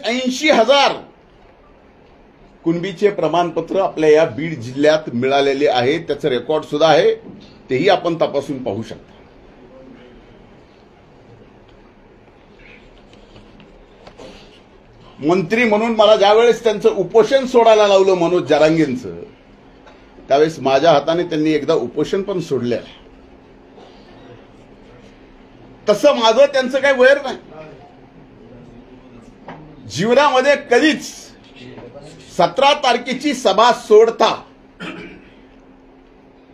80,000 कुणबीचे प्रमाणपत्र आपल्या या बीड जिल्ह्यात मिळालेले आहेत. त्याचं रेकॉर्ड सुद्धा आहे, तेही आपण तपासून पाहू शकता. मंत्री म्हणून मला ज्यावेळेस त्यांचं उपोषण सोडायला लावलं मनोज जरांगेंचं, त्यावेळेस माझ्या हाताने त्यांनी एकदा उपोषण पण सोडले आहे. तसं माझं त्यांचं काही वैर नाही. जीवनामध्ये कधीच 17 तारखेची सभा सोडता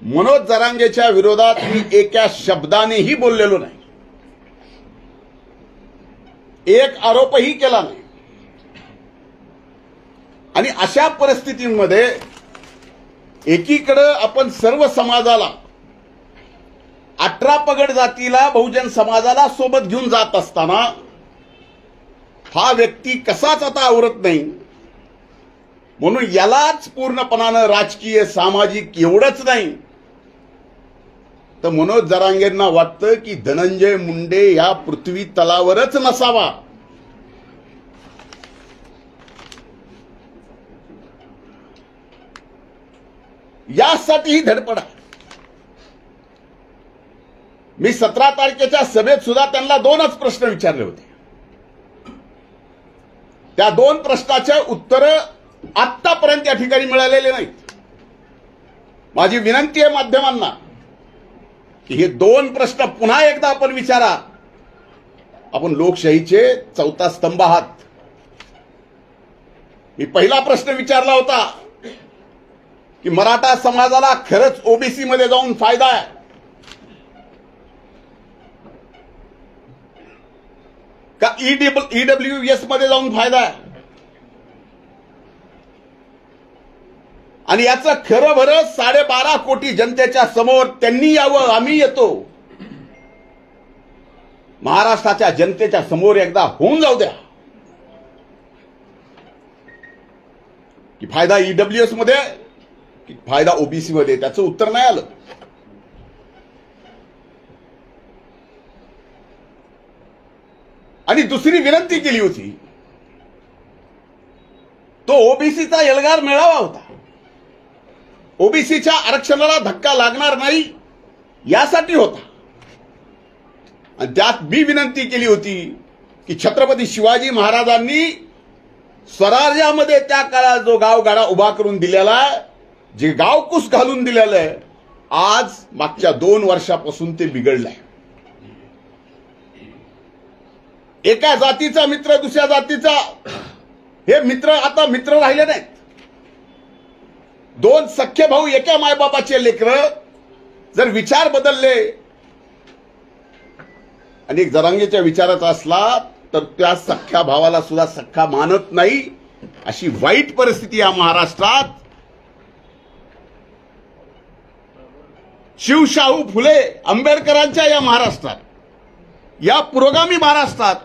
मनोज जरांगेच्या विरोधात मी एका शब्दानेही बोललेलो नाही, एक आरोपही केला नाही. आणि अशा परिस्थितीमध्ये एकीकडे आपण सर्व समाजाला 18 पगड जातीला बहुजन समाजाला सोबत घेऊन जात असताना हा व्यक्ती कसाच आता आवरत नाही, म्हणून यालाच पूर्णपणानं राजकीय सामाजिक एवढंच नाही तर मनोज जरांगेंना वाटतं की धनंजय मुंडे या पृथ्वी तलावरच नसावा. यासाठी ही धडपड आहे. मी 17 तारखेच्या सभेत सुद्धा त्यांना 2च प्रश्न विचारले होते. त्या 2 प्रश्नाचे उत्तर आतापर्यंत या ठिकाणी मिळालेले नाहीत. माझी विनंती आहे माध्यमांना की हे 2 प्रश्न पुन्हा एकदा आपण विचारा. आपण लोकशाहीचे 4था स्तंभ आहात. मी पहिला प्रश्न विचारला होता की मराठा समाजाला खरंच ओबीसी मध्ये जाऊन फायदा आहे का ईडब्ल्यूएस मध्ये जाऊन फायदा आहे, आणि याचं खरं भरं 12.5 कोटी जनतेच्या समोर त्यांनी यावं, आम्ही येतो. महाराष्ट्राच्या जनतेच्या समोर एकदा होऊन जाऊ द्या की फायदा ईडब्ल्यूएस मध्ये की फायदा ओबीसी मध्ये. त्याचं उत्तर नाही आलं. आणि दुसरी विनंती केली होती, तो ओबीसीचा एल्गार मेळावा होता. ओबीसीच्या आरक्षणाला धक्का लागणार नाही यासाठी होता. आणि त्यात मी विनंती केली होती की छत्रपती शिवाजी महाराजांनी स्वराज्यामध्ये त्या काळात जो गावगाडा उभा करून दिलेला, जे गावकुस घालून दिलेलं आहे, आज मागच्या 2 वर्षापासून ते बिघडलंय. एका जातीचा मित्र दुसऱ्या जातीचा हे मित्र आता मित्र राहिले नाहीत. 2 सख्खे भाऊ एका मायबापाचे लेकरं जर विचार बदलले आणि एक जरांगेच्या विचाराचा असला तर त्या सख्ख्या भावाला सुद्धा सख्खा मानत नाही, अशी वाईट परिस्थिती या महाराष्ट्रात. शिवशाहू फुले आंबेडकरांच्या या महाराष्ट्रात, या पुरोगामी महाराष्ट्रात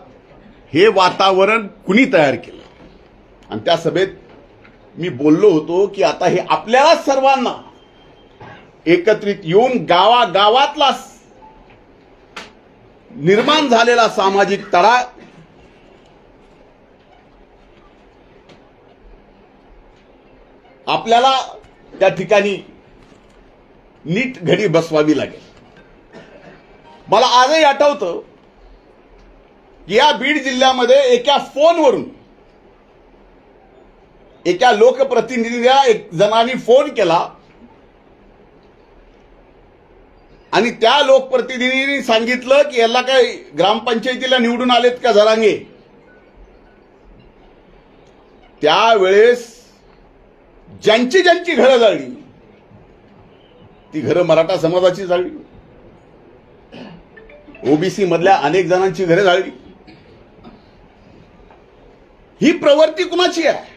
हे वातावरण कुणी तयार केलं. आणि त्या सभेत मी बोललो होतो की आता हे आपल्याला सर्वांना एकत्रित येऊन गावागावातला निर्माण झालेला सामाजिक तडा आपल्याला त्या ठिकाणी नीट घडी बसवावी लागेल. मला आजही आठवतं की या बीड जिल्ह्यामध्ये एका फोनवरून एका लोकप्रतिनिधीला एक जणांनी फोन केला आणि त्या लोकप्रतिनिधींनी सांगितलं की याला काय ग्रामपंचायतीला निवडून आलेत का जरांगे. त्यावेळेस ज्यांची ज्यांची घरं जाळली ती घरं मराठा समाजाची जाळली, ओबीसी मधल्या अनेक जणांची घरे जाळली. ही प्रवृत्ती कुणाची आहे?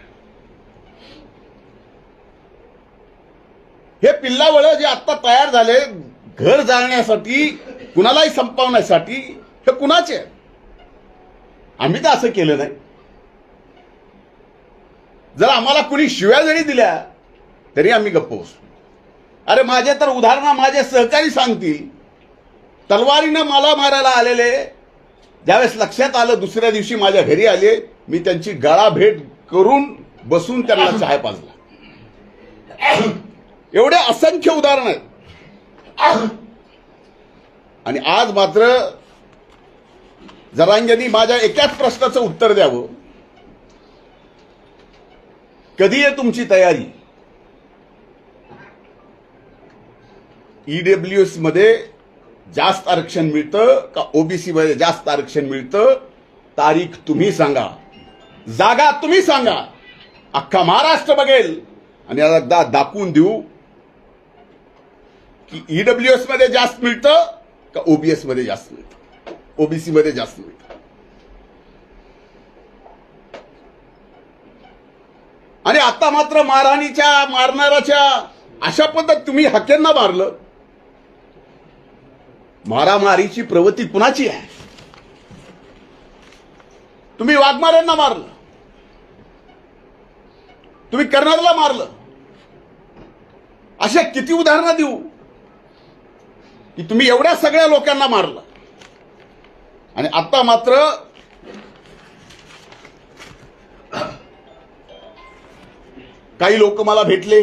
हे पिल्लावळ जे आता तयार झाले घर जाळण्यासाठी, कुणालाही संपवण्यासाठी, हे कुणाचे आहे? आम्ही तर असं केलं नाही. जर आम्हाला कुणी शिव्या जरी दिल्या तरी आम्ही गप्प बसू. अरे माझे तर उदाहरण माझे सहकारी सांगतील, तलवारीनं मला मारायला आलेले ज्यावेळेस लक्षात आलं, दुसऱ्या दिवशी माझ्या घरी आले, मी त्यांची गळाभेट करून बसून त्यांना चहा पाजला. एवढे असंख्य उदाहरण आहेत. आणि आज मात्र जरांगेंनी माझ्या एकाच प्रश्नाचं उत्तर द्यावं, कधी आहे तुमची तयारी? ईडब्ल्यूएस मध्ये जास्त आरक्षण मिळतं का ओबीसी मध्ये जास्त आरक्षण मिळतं? तारीख तुम्ही सांगा, जागा तुम्ही सांगा. अख्खा महाराष्ट्र बघेल आणि एकदा दाखवून देऊ की ईडब्ल्यूएस मध्ये जास्त मिळतं का ओबीएस मध्ये जास्त मिळतं, ओबीसी मध्ये जास्त मिळतं. आणि आता मात्र मारहाणीच्या मारणाराच्या अशा पद्धत तुम्ही हक्यांना मारलं. मारामारीची प्रवृत्ती कुणाची आहे? तुम्ही वाघमाऱ्यांना मारलं, तुम्ही कर्नलला मारलं. अशा किती उदाहरणं देऊ की तुम्ही एवढ्या सगळ्या लोकांना मारलं. आणि आता मात्र काही लोक मला भेटले,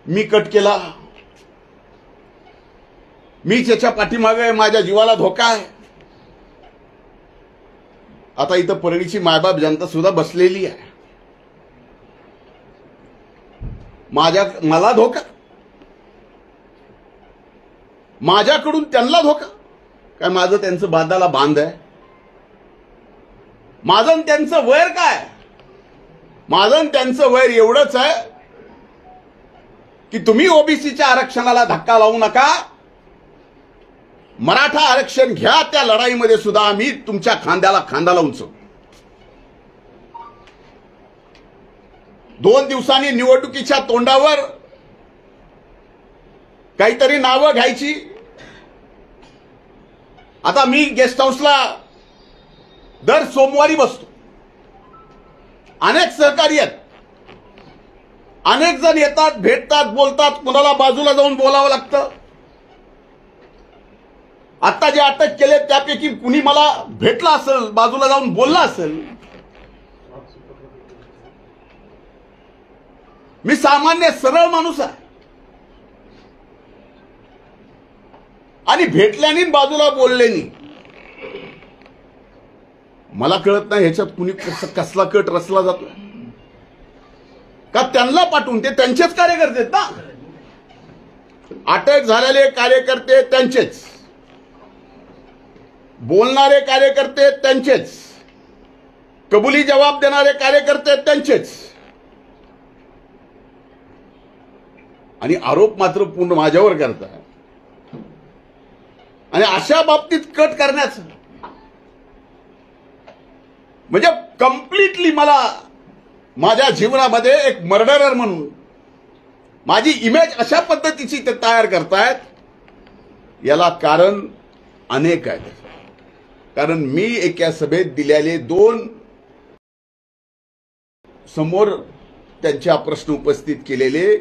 मी कट केला, मी त्याच्या पाठीमागे, माझ्या जीवाला धोका आहे. आता इथं परळीची मायबाप जनता सुद्धा बसलेली आहे. मला धोका, माझ्याकडून त्यांना धोका. काय माझं त्यांचं बांधाला बांध आहे? माझं आणि त्यांचं वैर काय? माझं आणि त्यांचं वैर एवढंच आहे की तुम्ही ओबीसीच्या आरक्षणाला धक्का लावू नका, मराठा आरक्षण घ्या. त्या लढाईमध्ये सुद्धा आम्ही तुमच्या खांद्याला खांदा लावून चढू. 2 दिवसांनी निवडणुकीच्या तोंडावर काहीतरी नावं घ्यायची. आता मी गेस्ट हाऊसला दर सोमवारी बसतो. अनेक सहकारी आहेत, अनेक जण येतात, भेटतात, बोलतात. कुणाला बाजूला जाऊन बोलावं लागतं. आता जे अटक केले त्यापैकी कुणी मला भेटला असेल, बाजूला जाऊन बोलला असेल. मी सामान्य सरळ माणूस आहे आणि भेटल्याने बाजूला बोलल्याने मला कळत नाही ह्याच्यात कुणी कसला कट रचला जातो का. त्यांना पाठवून, ते त्यांचेच कार्यकर्ते आहेत ना. अटक झालेले कार्यकर्ते त्यांचेच, बोलणारे कार्यकर्ते त्यांचेच, कबुली जबाब देणारे कार्यकर्ते त्यांचेच. आणि आरोप मात्र पूर्ण माझ्यावर करतात. आणि अशा बाबतीत कट करण्याचं म्हणजे कम्प्लिटली मला माझ्या जीवनामध्ये एक मर्डरर म्हणून माझी इमेज अशा पद्धतीची ते तयार करतायत. याला कारण अनेक आहेत. कारण मी एका सभेत दिलेले 2 समोर त्यांच्या प्रश्न उपस्थित केलेले,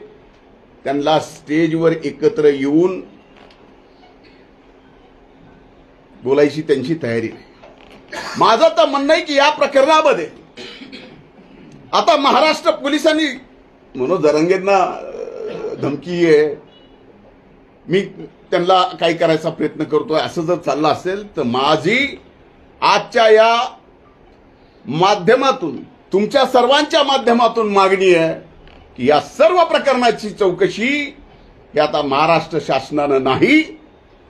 त्यांना स्टेजवर एकत्र येऊन बोलायची त्यांची तयारी नाही. माझं तर म्हणणं आहे की या प्रकरणामध्ये आता महाराष्ट्र पोलिसांनी, म्हणून जरांगेंना धमकी आहे, मी त्यांना काही करायचा प्रयत्न करतोय, असं जर चाललं असेल तर माझी आजच्या या माध्यमातून, तुमच्या सर्वांच्या माध्यमातून मागणी आहे की या सर्व प्रकरणाची चौकशी ही आता महाराष्ट्र शासनानं नाही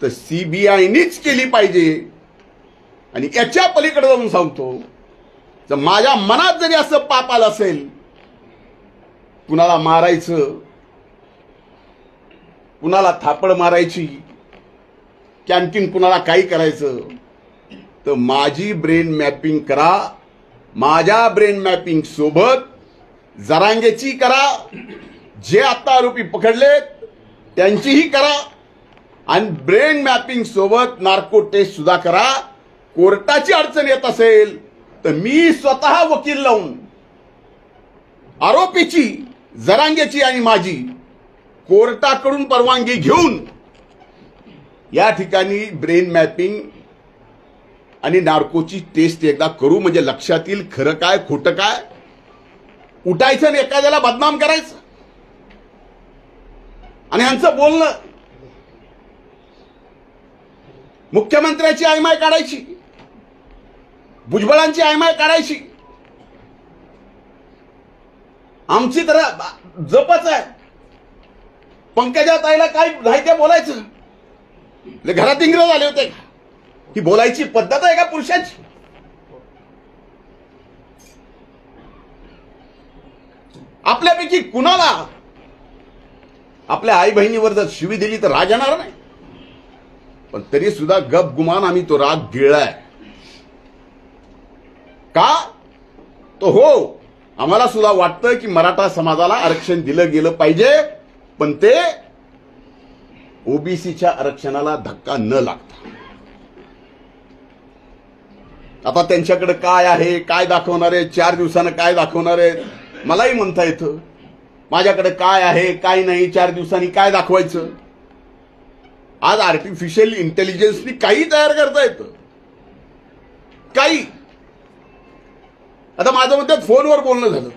तर सीबीआयनीच केली पाहिजे. आणि याच्या पलीकडे जाऊन सांगतो, तर माझ्या मनात जरी असं पाप आलं असेल, कुणाला मारायचं, कुणाला थापड मारायची, की आणखीन कुणाला काही करायचं, तर माझी ब्रेन मॅपिंग करा. माझ्या ब्रेन मॅपिंग सोबत जरांगेची करा, जे आता आरोपी पकडलेत त्यांचीही करा, आणि ब्रेन मॅपिंग सोबत नार्को टेस्ट सुद्धा करा. कोर्टाची अडचण येत असेल तर मी स्वतः वकील लावून आरोपीची, जरांगेची आणि माझी कोर्टाकडून परवानगी घेऊन या ठिकाणी ब्रेन मॅपिंग आणि नार्कोची टेस्ट एकदा करू, म्हणजे लक्षात येईल खरं काय खोटं काय. उठायचं आणि एखाद्याला बदनाम करायचं आणि यांचं बोलणं मुख्यमंत्र्याची आयमाय काढायची, भुजबळांची आयमाय काढायची. आमची तर जपच आहे. पंकजा ताईला काय नाही ते बोलायचं. घरात इंग्रज आले होते का? ही बोलायची पद्धत आहे का पुरुषांची? आपल्यापैकी कुणाला आपल्या आई बहिणीवर जर शिवी दिली तर राग येणार नाही, पण तरी सुद्धा गप गुमान आम्ही तो राग गिळलाय. का? तो हो, आम्हाला सुद्धा वाटतं की मराठा समाजाला आरक्षण दिलं गेलं पाहिजे, पण ते ओबीसीच्या आरक्षणाला धक्का न लागता. आता त्यांच्याकडे काय आहे, काय दाखवणार आहे, 4 दिवसानं काय दाखवणार आहे मलाही म्हणता येतं. माझ्याकडे काय आहे काय नाही, 4 दिवसांनी काय दाखवायचं. आज आर्टिफिशियल इंटेलिजन्सनी काही तयार करता येतं, काही. आता माझं म्हणतात फोनवर बोलणं झालं.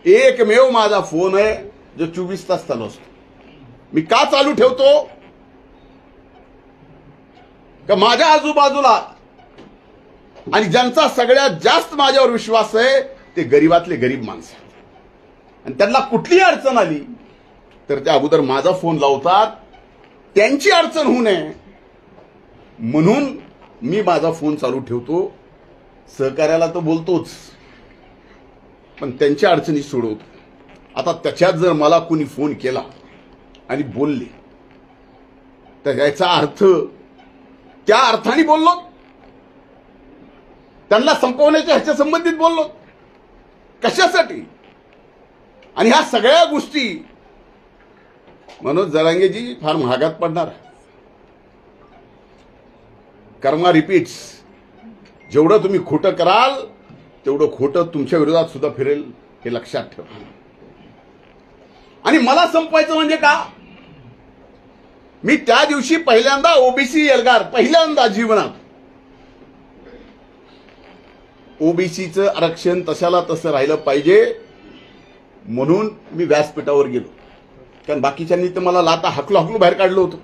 एकमेव माझा फोन आहे जो 24 तास चालू असतो. मी का चालू ठेवतो? का माझ्या आजूबाजूला आणि ज्यांचा सगळ्यात जास्त माझ्यावर विश्वास आहे ते गरीबातले गरीब माणसं, आणि त्यांना कुठली अडचण आली तर त्या अगोदर माझा फोन लावतात. त्यांची अडचण होऊ नये म्हणून मी माझा फोन चालू ठेवतो. सहकार्याला तर बोलतोच, पण त्यांच्या अडचणी सोडवतो. आता त्याच्यात जर मला कोणी फोन केला आणि बोलले तर याचा अर्थ त्या अर्थाने बोललो, त्यांना संपवण्याच्या ह्याच्या संबंधित बोललो. कशासाठी? आणि ह्या सगळ्या गोष्टी मनोज जरांगेजी फार महागात पडणार आहे. कर्मा रिपीट्स. जेवढं तुम्ही खोटं कराल तेवढं खोटं तुमच्या विरोधात सुद्धा फिरेल, हे लक्षात ठेवा. आणि मला संपवायचं म्हणजे का? मी त्या दिवशी पहिल्यांदा ओबीसी एल्गार, पहिल्यांदा जीवनात ओबीसीचं आरक्षण तशाला तसं राहिलं पाहिजे म्हणून मी व्यासपीठावर गेलो. कारण बाकीच्यांनी तर मला लाता हकलू बाहेर काढलं होतं.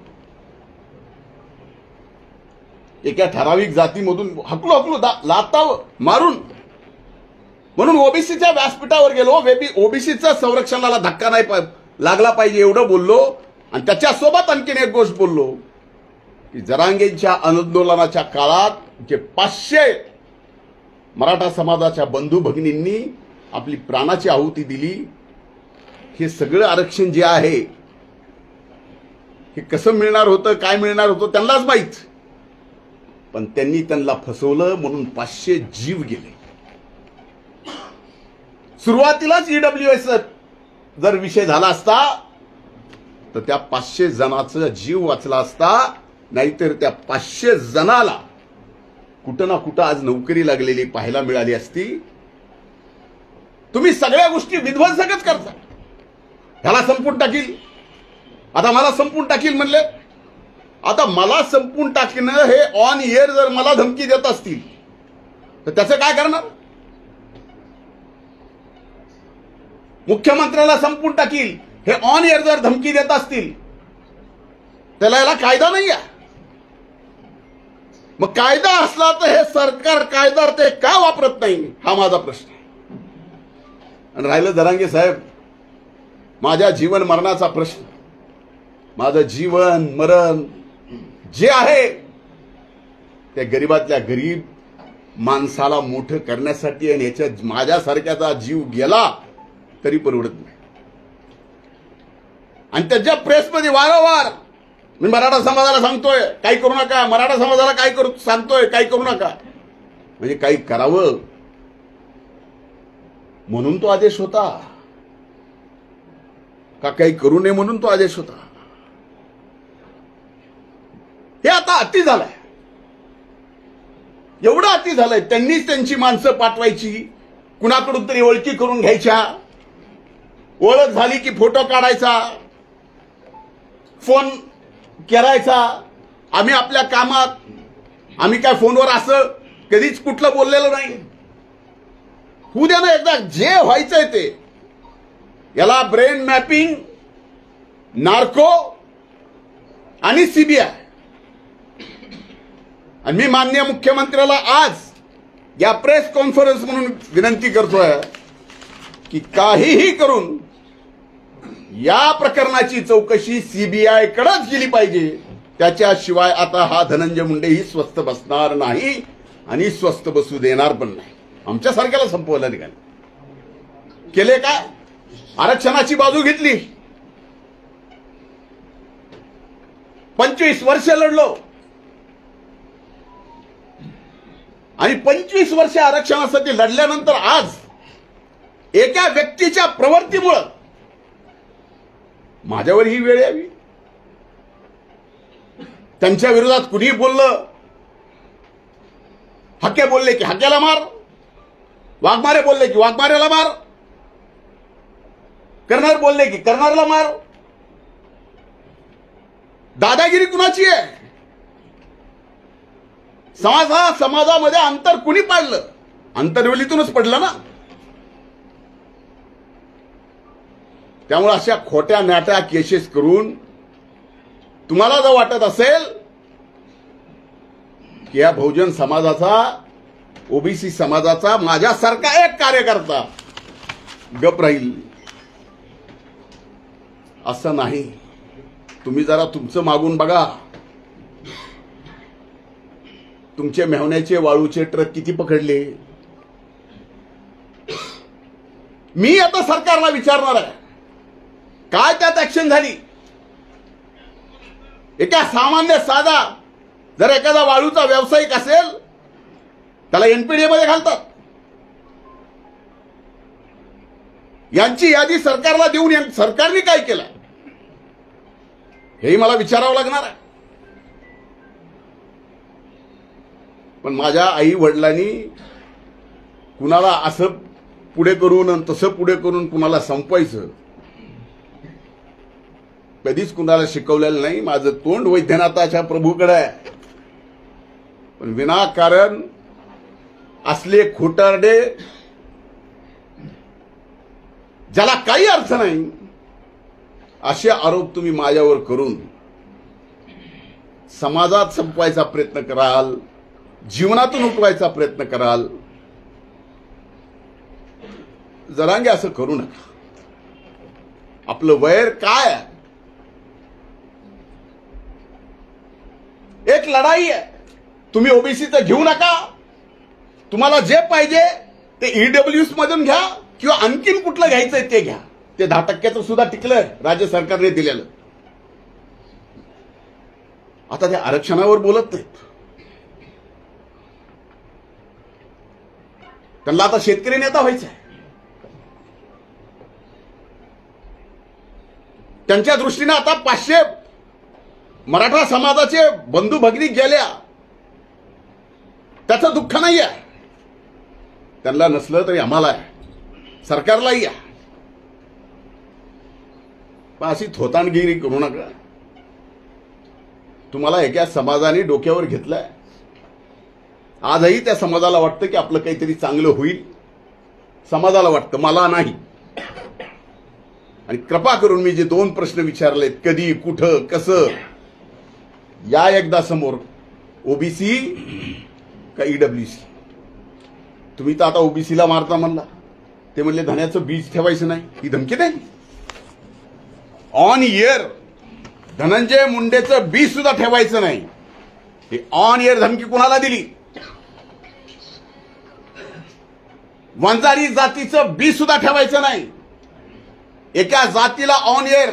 एका ठराविक जातीमधून हकलू लाता मारून, म्हणून ओबीसीच्या व्यासपीठावर गेलो. ओबीसीच्या संरक्षणाला धक्का नाही लागला पाहिजे एवढं बोललो. आणि त्याच्यासोबत आणखीन एक गोष्ट बोललो की जरांगेंच्या आंदोलनाच्या काळात जे 500 मराठा समाजाच्या बंधू भगिनींनी आपली प्राणाची आहुती दिली, हे सगळं आरक्षण जे आहे हे कसं मिळणार होतं, काय मिळणार होतं त्यांनाच माहित. पण त्यांना फसवलं म्हणून 500 जीव गेले. सुरुवातीलाच ईडब्ल्यूएस जर विषय झाला असता तर त्या 500 जणांचा जीव वाचला असता. नाहीतर त्या 500 जणाला कुठं ना कुठं आज नोकरी लागलेली पाहायला मिळाली असती. तुम्ही सगळ्या गोष्टी विध्वंसकच करता. ह्याला संपून टाकील, आता मला संपून टाकील म्हणले. आता मला संपून टाकणं हे ऑन एअर जर मला धमकी देत असतील तर त्याचं काय करणार? मुख्यमंत्र्याला संपून टाकील हे ऑन एअर जर धमकी देत असतील त्याला याला कायदा नाही आहे. मग कायदा असला तर हे सरकार कायदा ते का वापरत नाही, हा माझा प्रश्न आहे. आणि राहिलं जरांगे साहेब, माझ्या जीवन मरणाचा प्रश्न, माझं जीवन मरण जे आहे ते गरीबातल्या गरीब माणसाला मोठं करण्यासाठी, आणि याच्यात माझ्यासारख्याचा जीव गेला तरी परवडत नाही. आणि त्याच्या प्रेसमध्ये वारंवार मी मराठा समाजाला सांगतोय काही करू नका, मराठा समाजाला काय करू सांगतोय काही करू नका. म्हणजे काही करावं म्हणून तो आदेश होता का काही करू नये म्हणून तो आदेश होता? हे आता अति झालंय, एवढं अति झालंय. त्यांनीच त्यांची माणसं पाठवायची, कुणाकडून तरी ओळखी करून घ्यायच्या, ओळख झाली की फोटो काढायचा, फोन करायचा. आम्ही आपल्या कामात, आम्ही काय फोनवर असं कधीच कुठलं बोललेलं नाही. होऊ द्या ना एकदा, जे व्हायचंय ते. याला ब्रेन मॅपिंग, नार्को आणि सीबीआय. आणि मी माननीय मुख्यमंत्र्याला आज या प्रेस कॉन्फरन्स म्हणून विनंती करतोय की काहीही करून या प्रकरणाची चौकशी सीबीआय कडेच गेली पाहिजे. त्याच्याशिवाय आता हा धनंजय मुंडेही स्वस्थ बसणार नाही आणि स्वस्थ बसू देणार पण नाही. आमच्यासारख्याला संपवलं निघाले. केले काय? आरक्षणाची बाजू घेतली. 25 वर्ष लढलो आणि 25 वर्ष आरक्षणासाठी लढल्यानंतर आज एका व्यक्तीच्या प्रवृत्तीमुळे माझ्यावर ही वेळ यावी. त्यांच्या विरोधात कुणी बोललं, हक्के बोलले की हक्याला मार, वाघमारे बोलले की वाघमारेला मार, करणार बोलले की करणारला मार. दादागिरी कुणाची आहे? समाजामध्ये अंतर कुणी पाडलं? अंतरवेलीतूनच पडलं ना. त्यामुळे अशा खोट्या नाट्या केसेस करून तुम्हाला जर वाटत असेल की या बहुजन समाजाचा, ओबीसी समाजाचा माझ्यासारखा एक कार्यकर्ता गप राहील, असं नाही. तुम्ही जरा तुमचं मागून बघा. तुमचे मेहण्याचे वाळूचे ट्रक किती पकडले? मी आता सरकारला विचारणार आहे, काय त्यात ऍक्शन झाली? एका सामान्य साधा जर एखादा वाळूचा व्यावसायिक असेल त्याला एनपीडीए मध्ये घालतात. यांची यादी सरकारला देऊन सरकारने काय केलं हेही मला विचारावं लागणार आहे. पण माझ्या आई वडिलांनी कुणाला असं पुढे करून आणि तसं पुढे करून कुणाला संपवायचं कधीच कुणाला शिकवलेलं नाही. माझं तोंड वैद्यनाथाच्या प्रभूकडे आहे. पण विनाकारण असले खोटारडे ज्याला काही अर्थ नाही असे आरोप तुम्ही माझ्यावर करून समाजात संपवायचा प्रयत्न कराल, जीवनातून उठवायचा प्रयत्न कराल. जरांगे असं करू नका. आपलं वैर काय आहे? एक लढाई आहे. तुम्ही ओबीसीचं घेऊ नका. तुम्हाला जे पाहिजे ते ईडब्ल्यूएस मधून घ्या किंवा आणखीन कुठलं घ्यायचंय ते घ्या. ते 10% सुद्धा टिकलंय राज्य सरकारने दिलेलं. आता त्या आरक्षणावर बोलत नाहीत. त्यांना आता शेतकरी नेता व्हायचंय. त्यांच्या दृष्टीने आता 500 मराठा समाजाचे बंधू भगिनी गेल्या त्याचं दुःख नाही आहे. त्यांना नसलं तरी आम्हाला आहे, सरकारलाही आहे. पण अशी थोतांडगिरी करू नका. तुम्हाला एका समाजाने डोक्यावर घेतलंय. आजही त्या समाजाला वाटतं की आपलं काहीतरी चांगलं होईल. समाजाला वाटतं, मला नाही. आणि कृपा करून मी जे 2 प्रश्न विचारलेत, कधी, कुठं, कसं, या एकदा समोर. ओबीसी का ईडब्ल्यूसी? तुम्ही तर आता ओबीसीला मारता म्हणला. ते म्हणले धान्याचं बीज ठेवायचं नाही. ही धमकी नाही. ऑन इयर धनंजय मुंडेचं बीज सुद्धा ठेवायचं नाही. ही ऑन इयर धमकी कुणाला दिली? वंजारी जातीचं बीज सुद्धा ठेवायचं नाही. एका जातीला ऑन इयर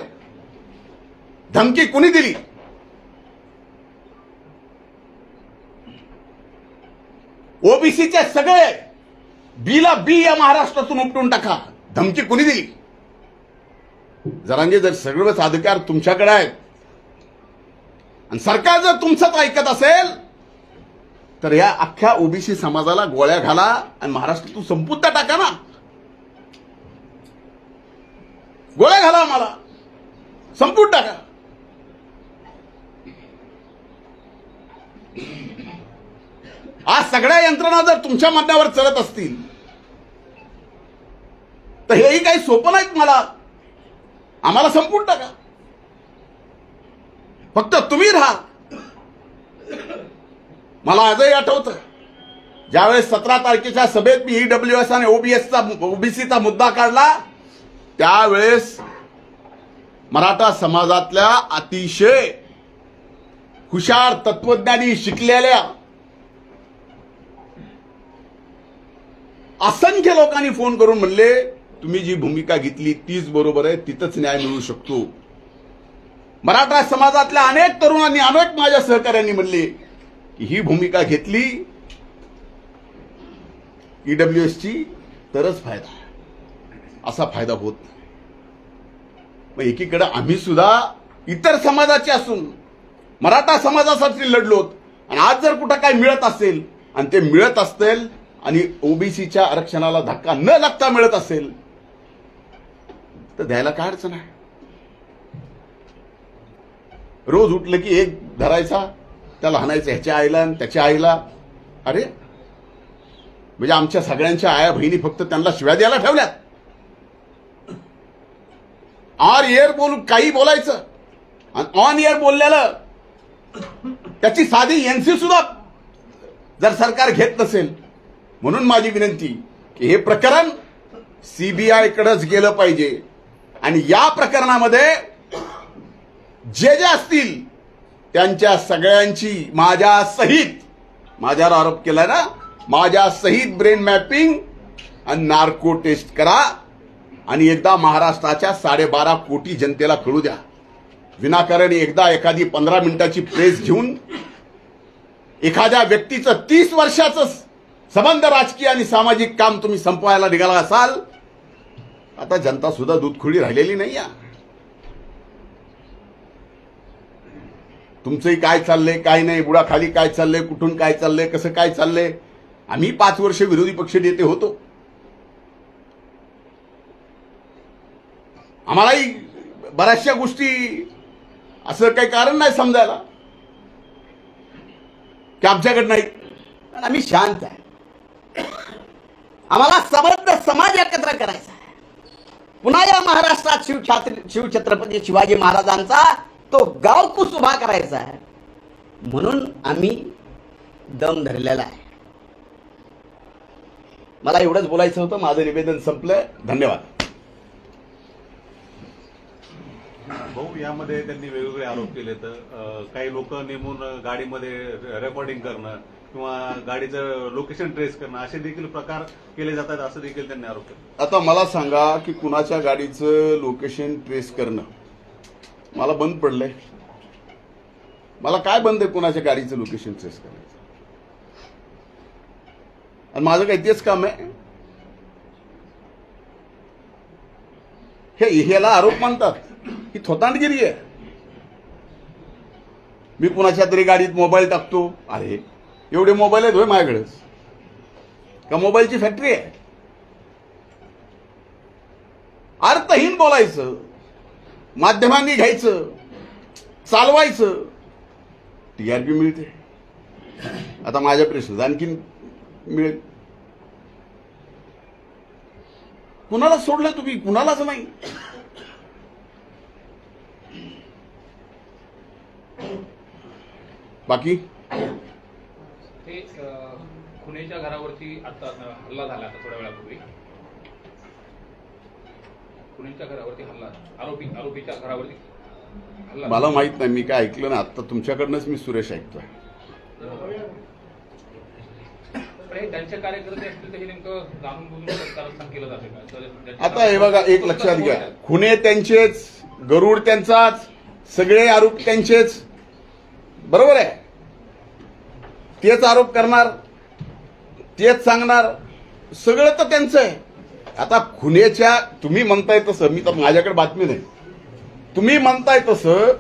धमकी कुणी दिली? ओबीसीचे सगळे बीला बी या महाराष्ट्रातून उपटून टाका. धमकी कुणी दिली? जरांगे, जर सगळंच अधिकार तुमच्याकडे आहेत आणि सरकार जर तुमचंच ऐकत असेल तर या अख्ख्या ओबीसी समाजाला गोळ्या घाला आणि महाराष्ट्रातून संपून टाका ना. गोळ्या घाला, आम्हाला संपून टाका. आज सगळ्या यंत्रणा जर तुमच्या म्हणण्यावर चालत असतील तर हेही काही सोपं नाहीत. आम्हाला संपून टाका, फक्त तुम्ही राहा. मला आजही आठवतं ज्यावेळेस 17 तारखेच्या सभेत मी ईडब्ल्यूएस आणि ओबीसीचा मुद्दा काढला, त्यावेळेस मराठा समाजातल्या अतिशय हुशार तत्वज्ञानी शिकलेल्या असंख्य लोकांनी फोन करून म्हणले तुम्ही जी भूमिका घेतली तीच बरोबर आहे, तिथंच न्याय मिळू शकतो. मराठा समाजातल्या अनेक तरुणांनी, अनेक माझ्या सहकाऱ्यांनी म्हणले की ही भूमिका घेतली ईडब्ल्यूएसची तरच फायदा, असा फायदा होत नाही. मग एकीकडे आम्ही सुद्धा इतर समाजाचे असून मराठा समाजासाठी लढलोत, आणि आज जर कुठं काय मिळत असेल आणि ते मिळत असतील आणि ओबीसीच्या आरक्षणाला धक्का न लागता मिळत असेल तर द्यायला काय अडचण आहे. रोज उठलं की एक धरायचा, त्याला हाणायचं ह्याच्या आईला आणि त्याच्या आईला. अरे म्हणजे आमच्या सगळ्यांच्या आया बहिणी फक्त त्यांना शिव्या द्यायला ठेवल्यात. ऑन एअर काही बोलायचं आणि ऑन एअर बोललेलं त्याची साधी एनसी सुद्धा जर सरकार घेत नसेल. म्हणून माझी विनंती की हे प्रकरण सीबीआय कडेच गेलं पाहिजे, आणि या प्रकरणामध्ये जे असतील त्यांच्या सगळ्यांची माझ्यावर आरोप केला ना, माझ्या सहित ब्रेन मॅपिंग आणि नार्को टेस्ट करा, आणि एकदा महाराष्ट्राच्या 12.5 कोटी जनतेला कळू द्या. विनाकारण एकदा एखादी 15 मिनिटाची प्रेस घेऊन एखाद्या व्यक्तीचं 30 वर्षाचं संबंध राजकीय आणि सामाजिक काम तुम्ही संपवायला निघाला असाल, आता जनता सुद्धा दूधखोळी राहिलेली नाही. तुमचंही काय चाललंय काय नाही, बुडाखाली काय चाललंय, कुठून काय चाललंय, कसं काय चाललंय. आम्ही 5 वर्ष विरोधी पक्ष नेते होतो, आम्हालाही बऱ्याचशा गोष्टी असं काही कारण नाही समजायला की आमच्याकडे नाही. आम्ही शांत आहे. आम्हाला समर्थ समाज एकत्र करायचा आहे. पुन्हा या महाराष्ट्रात शिवछत्रपती शिवाजी महाराजांचा तो गावकूस उभा करायचा आहे. म्हणून आम्ही दम धरलेला आहे. मला एवढंच बोलायचं होतं. माझं निवेदन संपलंय. धन्यवाद. भाऊ, यामध्ये त्यांनी वेगवेगळे आरोप केले. तर काही लोक नेमून गाडीमध्ये रेकॉर्डिंग करणं किंवा गाडीचं लोकेशन ट्रेस करणं असे देखील प्रकार केले जातात, असं देखील त्यांनी आरोप केला. आता मला सांगा की कुणाच्या गाडीचं लोकेशन ट्रेस करणं मला बंद पडलंय. मला काय बंद आहे कुणाच्या गाडीचं लोकेशन ट्रेस करायचं? आणि माझं काही तेच काम आहे. ह्याला आरोप मानतात ही थोतांडगिरी आहे. मी कुणाच्या तरी गाडीत मोबाईल टाकतो. अरे एवढे मोबाईल आहेत होय माझ्याकडेच का मोबाईलची फॅक्टरी आहे? अर्थहीन बोलायचं, माध्यमांनी घ्यायचं, चालवायचं, टीआरपी मिळते. आता माझ्या प्रश्न आणखीन मिळेल. कुणाला सोडलं तुम्ही? कुणालाच नाही. बाकी ते खुनेच्या घरावरती आता हल्ला झाला. आता थोड्या वेळापूर्वी खुनेच्या घरावरती हल्ला, आरोपीच्या घरावरती हल्ला. मला माहित नाही, मी काय ऐकलं ना. आता तुमच्याकडनंच मी सुरेश ऐकतोय. त्यांचे कार्यकर्ते असतील तर हे नेमकं जाणून बुजून कारस्थान केलं जाते का? आता हे बघा, एक लक्षात घ्या, खुने त्यांचेच, गरुड त्यांचाच, सगळे आरोप त्यांचेच. बरोबर आहे. तेच आरोप करणार, तेच सांगणार, सगळं तर त्यांचं आहे. आता खुनेच्या तुम्ही म्हणताय तसं, मी तर माझ्याकडे बातमी नाही, तुम्ही म्हणताय तसं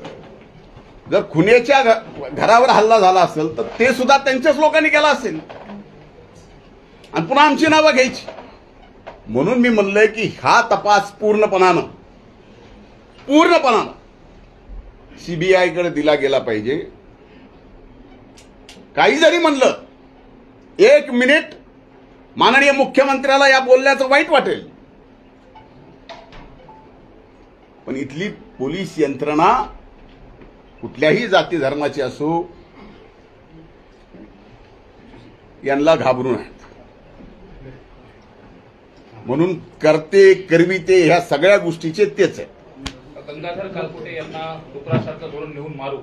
जर खुनेच्या घरावर हल्ला झाला असेल तर ते सुद्धा त्यांच्याच लोकांनी केला असेल आणि पुन्हा आमची नावं घ्यायची. म्हणून मी म्हणलंय की हा तपास पूर्णपणानं सीबीआय कडे दिला गेला पाहिजे. काही जरी म्हणलं एक मिनिट माननीय मुख्यमंत्र्याला या बोलण्याचं वाईट वाटेल, पण इथली पोलीस यंत्रणा कुठल्याही जाती धर्माची असो यांना घाबरून आहेत. म्हणून करते करविते ह्या सगळ्या गोष्टीचे तेच आहेत. गंगाधर कालकुटे यांना डुकरासारखं धोरण नेऊन मारू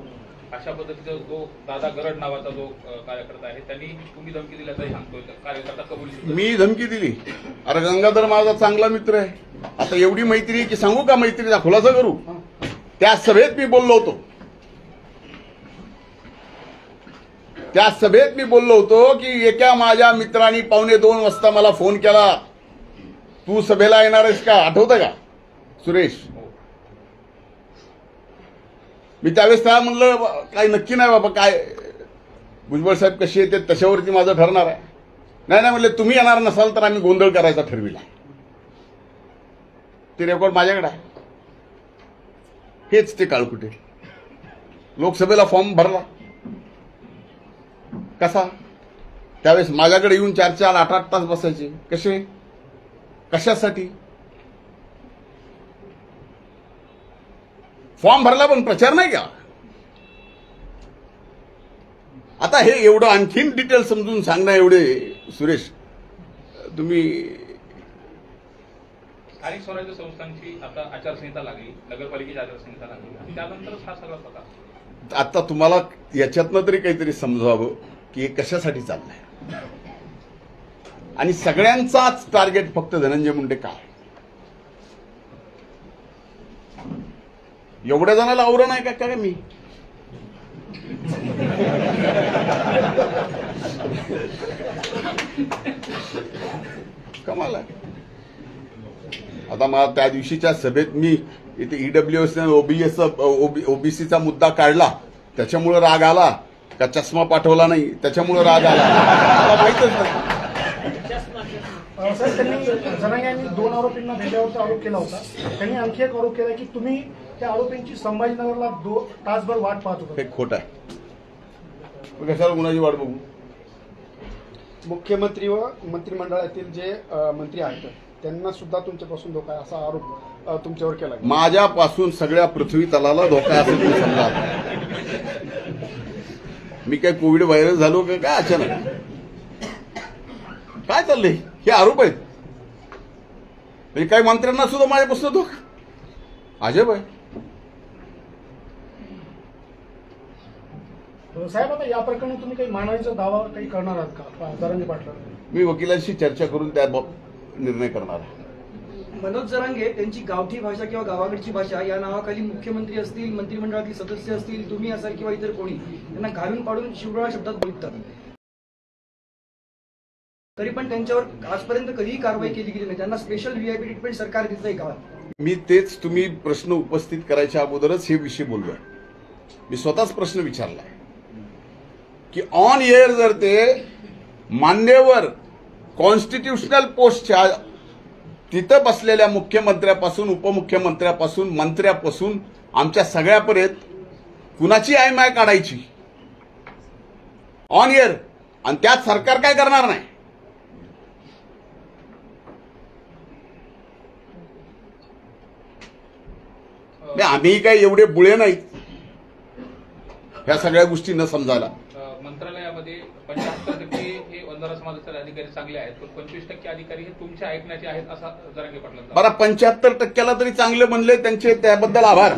अशा पद्धतीचा जो दादा गरड नावाचा जो कार्यकर्ता आहे त्यांनी तुम्ही धमकी दिल्याचाही सांगतोय, कार्यकर्ता कबुली. मी धमकी दिली? अरे गंगाधर माझा चांगला मित्र आहे. आता एवढी मैत्री आहे की सांगू का मैत्रीचा खुलासा करू? त्या सभेत मी बोललो होतो, त्या सभेत मी बोललो होतो की एका माझ्या मित्रांनी 1:45 वाजता मला फोन केला, तू सभेला येणार आहेस का? आठवतं का सुरेश? मी त्यावेळेस त्याला म्हणलं काय नक्की नाही बाबा, काय भुजबळ साहेब कशी येते तशावरती माझं ठरणार आहे. नाही म्हणले तुम्ही येणार नसाल तर आम्ही गोंधळ करायचा ठरविला. ते रेकॉर्ड माझ्याकडे आहे. हेच ते काळकुटे लोकसभेला फॉर्म भरला कसा? त्यावेळेस माझ्याकडे येऊन 4-4, 8-8 तास बसायचे. कसे? कशासाठी? फॉर्म भरला पण प्रचार नाही का? आता हे एवढं आणखीन डिटेल समजून सांगणं एवढे सुरेश तुम्ही. स्थानिक स्वराज्य संस्थांची आता आचारसंहिता लागली, नगरपालिकेची आचारसंहिता लागली आणि त्यानंतरच हा सगळा प्रकार. आता तुम्हाला याच्यातनं तरी काहीतरी समजावं की हे कशासाठी चाललंय आणि सगळ्यांचाच टार्गेट फक्त धनंजय मुंडे का? एवढ्या जणाला आवरण आहे का काय? मी कमाल आहे. आता मला त्या दिवशीच्या सभेत मी इथे ईडब्ल्यूएस ओबीसीचा मुद्दा काढला, त्याच्यामुळे राग आला का? चष्मा पाठवला नाही त्याच्यामुळे राग आला? मला माहितच नाही. साहेब, त्यांनी जरांगे यांनी 2 आरोपींना भेटल्यावरचा आरोप केला होता. त्यांनी आणखी एक आरोप केला की तुम्ही त्या आरोपींची संभाजीनगरला 2 तासभर वाट पाहत होता. हे खोट आहे. कशाला कुणाची वाट बघू? मुख्यमंत्री व मंत्रिमंडळातील जे मंत्री आहेत त्यांना सुद्धा तुमच्यापासून धोका आहे असा आरोप तुमच्यावर केला. माझ्यापासून सगळ्या पृथ्वी तलाला धोका असेल तुम्ही समजा. मी काय कोविड व्हायरस झालो का काय अचानक? काय चाललंय? हे आरोप आहेत. म्हणजे काही मंत्र्यांना सुद्धा माझ्यापासून धोका? अजब आहे. साहेब, आता या प्रकरणी तुम्ही काही मानवाचा दावा काही करणार आहात का जरांगे पाटलांना? मी वकिलांशी चर्चा करून त्या निर्णय करणार आहे. मनोज जरांगे त्यांची गावठी भाषा किंवा गावाकडची भाषा या नावाखाली मुख्यमंत्री असतील, मंत्रिमंडळातील सदस्य असतील, तुम्ही असाल किंवा इतर कोणी त्यांना घालून पाडून शिवराळ शब्दात बोलतात, तरी पण त्यांच्यावर आजपर्यंत कधीही कारवाई केली गेली नाही. त्यांना स्पेशल व्हीआयपी ट्रीटमेंट सरकार देतंय का? मी तेच तुम्ही प्रश्न उपस्थित करायच्या अगोदरच हे विषय बोललोय. मी स्वतःच प्रश्न विचारलाय की ऑन एअर जर ते मान्यवर कॉन्स्टिट्युशनल पोस्टच्या तिथं बसलेल्या मुख्यमंत्र्यापासून उपमुख्यमंत्र्यापासून मंत्र्यापासून आमच्या सगळ्यापर्यंत कुणाची आयमाय काढायची ऑन एअर आणि त्यात सरकार काय करणार नाही? आम्ही काय एवढे बुळे नाहीत ह्या सगळ्या गोष्टी न समजायला. मंत्रालयामध्ये 75% हे वंजारा समाजाचे अधिकारी चांगले आहेत, पण 25% अधिकारी हे तुमच्या ऐकण्याचे आहेत असा जरांगे पाटलांचा. बरं, 75%ला तरी चांगले म्हणले, त्यांचे त्याबद्दल आभार.